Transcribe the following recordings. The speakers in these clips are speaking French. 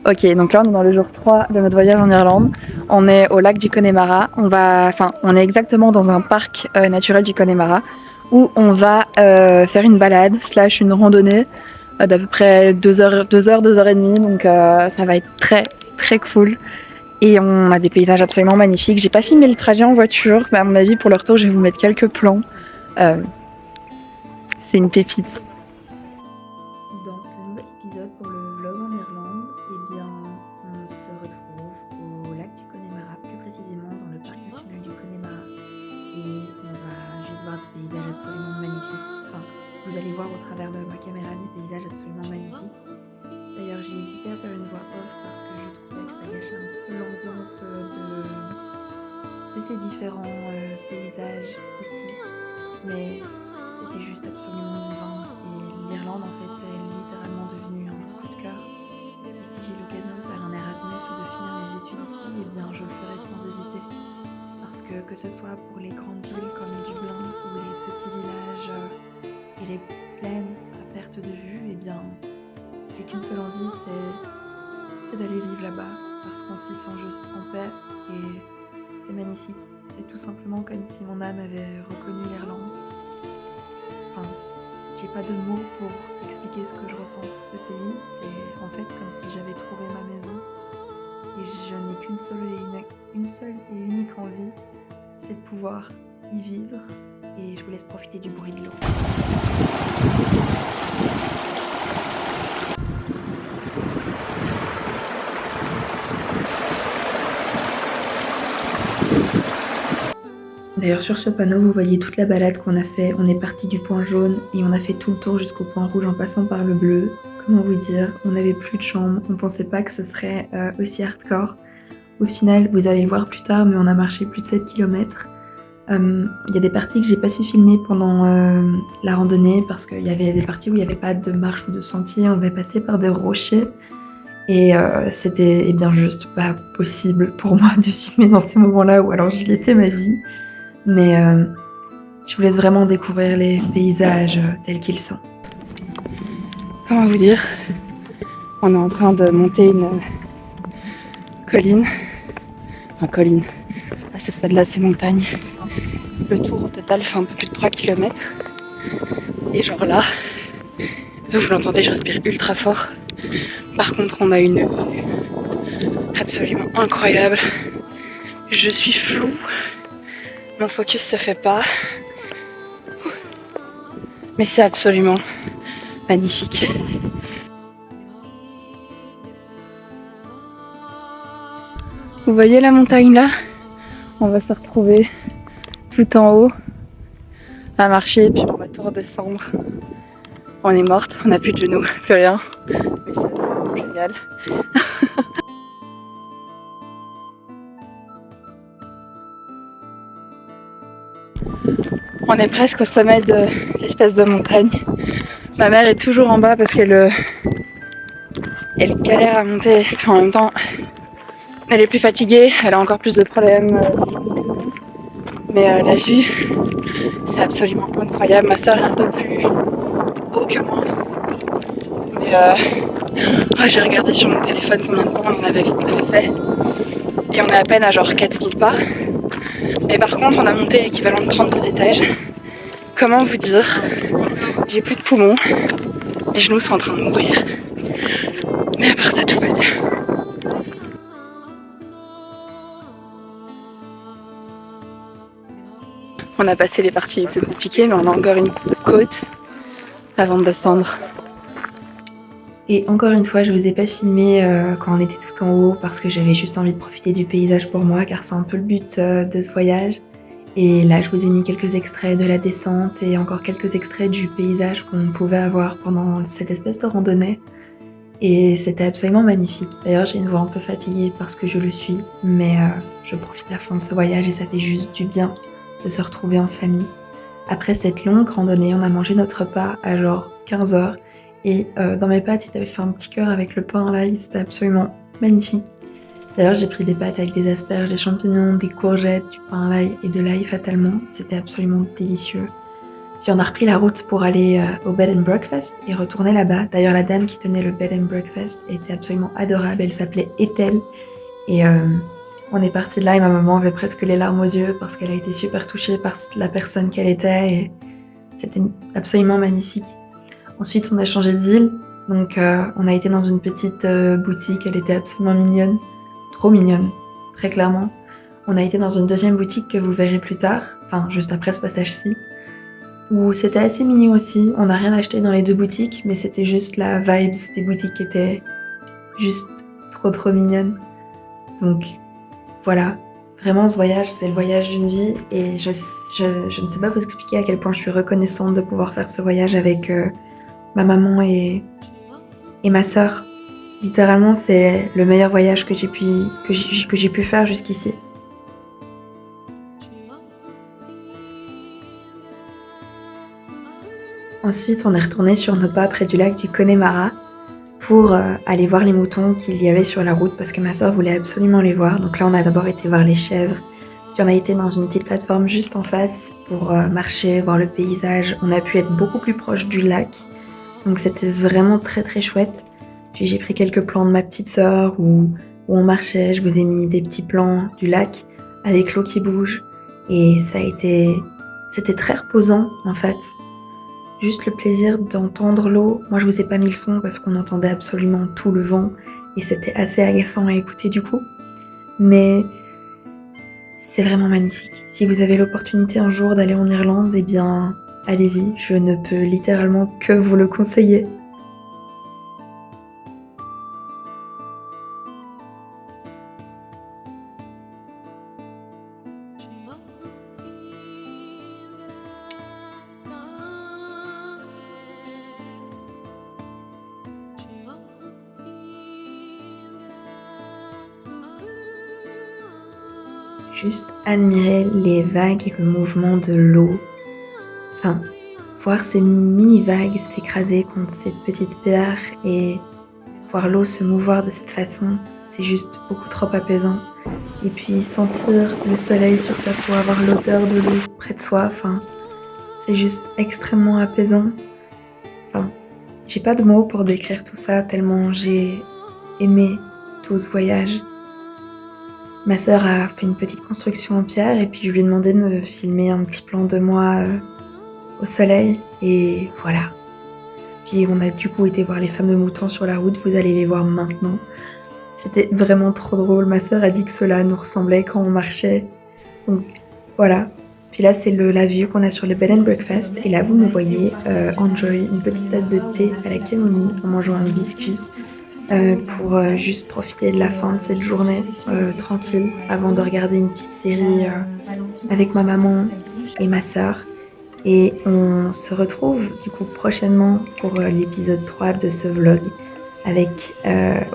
Ok, donc là on est dans le jour 3 de notre voyage en Irlande. On est au lac du Connemara. On est exactement dans un parc naturel du Connemara où on va faire une balade slash une randonnée d'à peu près 2 heures et demie. Donc ça va être très très cool. Et on a des paysages absolument magnifiques. J'ai pas filmé le trajet en voiture, mais à mon avis pour le retour je vais vous mettre quelques plans. C'est une pépite. Dans ce nouvel épisode pour le vlog en Irlande, eh bien, on se retrouve au lac du Connemara, plus précisément dans le parc national du Connemara. Et on va juste voir des paysages absolument magnifiques. Enfin, vous allez voir au travers de ma caméra des paysages absolument magnifiques. D'ailleurs, j'ai hésité à faire une voix off parce que je trouvais que ça gâchait un petit peu l'ambiance de ces différents paysages ici. Mais c'était juste absolument divin. Et l'Irlande, en fait, c'est littéralement devenu un coup de cœur. Et si j'ai l'occasion de faire un Erasmus ou de finir mes études ici, eh bien, je le ferai sans hésiter. Parce que ce soit pour les grandes villes comme Dublin ou les petits villages et les plaines à perte de vue, eh bien, j'ai qu'une seule envie, c'est d'aller vivre là-bas. Parce qu'on s'y sent juste en paix et c'est magnifique. C'est tout simplement comme si mon âme avait reconnu l'Irlande. Enfin, j'ai pas de mots pour expliquer ce que je ressens pour ce pays. C'est en fait comme si j'avais trouvé ma maison. Et je n'ai qu'une seule et unique envie, c'est de pouvoir y vivre. Et je vous laisse profiter du bruit de l'eau. D'ailleurs sur ce panneau vous voyez toute la balade qu'on a fait. On est parti du point jaune et on a fait tout le tour jusqu'au point rouge en passant par le bleu. Comment vous dire, on n'avait plus de chambre, on pensait pas que ce serait aussi hardcore. Au final, vous allez le voir plus tard, mais on a marché plus de 7 km. Il y a des parties que j'ai pas su filmer pendant la randonnée parce qu'il y avait des parties où il n'y avait pas de marche ou de sentier, on devait passer par des rochers. Et c'était bien juste pas possible pour moi de filmer dans ces moments-là ou alors j'y laissais ma vie. Mais je vous laisse vraiment découvrir les paysages tels qu'ils sont. Comment vous dire, on est en train de monter une colline. Enfin, colline. À ce stade-là, c'est montagne. Le tour au total fait un peu plus de 3 km. Et genre là, vous l'entendez, je respire ultra fort. Par contre, on a une vue absolument incroyable. Je suis floue. Mon focus se fait pas. Mais c'est absolument magnifique. Vous voyez la montagne là? On va se retrouver tout en haut à marcher puis on va tout redescendre. On est morte, on n'a plus de genoux, plus rien. Mais c'est absolument génial. On est presque au sommet de l'espèce de montagne. Ma mère est toujours en bas parce qu'elle galère à monter. Enfin, en même temps, elle est plus fatiguée, elle a encore plus de problèmes. Mais la vue, c'est absolument incroyable. Ma soeur est un peu plus haut que moi. Mais j'ai regardé sur mon téléphone combien de temps on avait fait. Et on est à peine à genre 4000 pas. Et par contre, on a monté l'équivalent de 32 étages. Comment vous dire? J'ai plus de poumons. Mes genoux sont en train de mourir. Mais à part ça, tout va bien. On a passé les parties les plus compliquées, mais on a encore une côte avant de descendre. Et encore une fois, je vous ai pas filmé quand on était tout en haut parce que j'avais juste envie de profiter du paysage pour moi, car c'est un peu le but de ce voyage. Et là, je vous ai mis quelques extraits de la descente et encore quelques extraits du paysage qu'on pouvait avoir pendant cette espèce de randonnée. Et c'était absolument magnifique. D'ailleurs, j'ai une voix un peu fatiguée parce que je le suis, mais je profite à fond de ce voyage et ça fait juste du bien de se retrouver en famille. Après cette longue randonnée, on a mangé notre repas à genre 15 h. Et dans mes pâtes, il avait fait un petit cœur avec le pain à l'ail, c'était absolument magnifique. D'ailleurs, j'ai pris des pâtes avec des asperges, des champignons, des courgettes, du pain à l'ail et de l'ail fatalement. C'était absolument délicieux. Puis on a repris la route pour aller au bed and breakfast et retourner là-bas. D'ailleurs, la dame qui tenait le bed and breakfast était absolument adorable. Elle s'appelait Ethel. Et on est parti de là et ma maman avait presque les larmes aux yeux parce qu'elle a été super touchée par la personne qu'elle était. Et c'était absolument magnifique. Ensuite, on a changé de ville. Donc, on a été dans une petite boutique. Elle était absolument mignonne. Trop mignonne, très clairement. On a été dans une deuxième boutique que vous verrez plus tard. Enfin, juste après ce passage-ci. Où c'était assez mignon aussi. On n'a rien acheté dans les deux boutiques, mais c'était juste la vibes des boutiques qui étaient juste trop mignonnes. Donc voilà, vraiment ce voyage, c'est le voyage d'une vie et je ne sais pas vous expliquer à quel point je suis reconnaissante de pouvoir faire ce voyage avec ma maman et ma sœur. Littéralement, c'est le meilleur voyage que j'ai pu faire jusqu'ici. Ensuite, on est retourné sur nos pas près du lac du Connemara pour aller voir les moutons qu'il y avait sur la route parce que ma sœur voulait absolument les voir. Donc là, on a d'abord été voir les chèvres, puis on a été dans une petite plateforme juste en face pour marcher, voir le paysage. On a pu être beaucoup plus proche du lac, donc c'était vraiment très chouette. Puis j'ai pris quelques plans de ma petite sœur où on marchait. Je vous ai mis des petits plans du lac avec l'eau qui bouge et c'était très reposant en fait. Juste le plaisir d'entendre l'eau. Moi, je vous ai pas mis le son parce qu'on entendait absolument tout le vent et c'était assez agaçant à écouter du coup. Mais c'est vraiment magnifique. Si vous avez l'opportunité un jour d'aller en Irlande, eh bien, allez-y. Je ne peux littéralement que vous le conseiller. Juste admirer les vagues et le mouvement de l'eau. Enfin, voir ces mini-vagues s'écraser contre ces petites pierres et voir l'eau se mouvoir de cette façon, c'est juste beaucoup trop apaisant. Et puis sentir le soleil sur sa peau, avoir l'odeur de l'eau près de soi, enfin, c'est juste extrêmement apaisant. Enfin, j'ai pas de mots pour décrire tout ça tellement j'ai aimé tout ce voyage. Ma sœur a fait une petite construction en pierre et puis je lui ai demandé de me filmer un petit plan de moi au soleil et voilà. Puis on a du coup été voir les fameux moutons sur la route, vous allez les voir maintenant. C'était vraiment trop drôle, ma sœur a dit que cela nous ressemblait quand on marchait. Donc voilà. Puis là c'est la vue qu'on a sur le bed and breakfast et là vous me voyez enjoy une petite tasse de thé à la camomille en mangeant un biscuit. Pour juste profiter de la fin de cette journée tranquille avant de regarder une petite série avec ma maman et ma sœur. Et on se retrouve du coup prochainement pour l'épisode 3 de ce vlog avec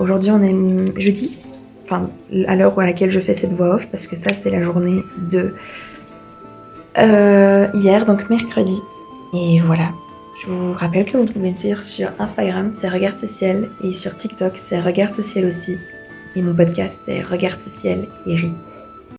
aujourd'hui on est jeudi, enfin à l'heure à laquelle je fais cette voix off parce que ça c'est la journée de hier, donc mercredi. Et voilà. Je vous rappelle que vous pouvez me suivre sur Instagram, c'est Regarde ce ciel, et sur TikTok, c'est Regarde ce ciel aussi. Et mon podcast, c'est Regarde ce ciel et ris.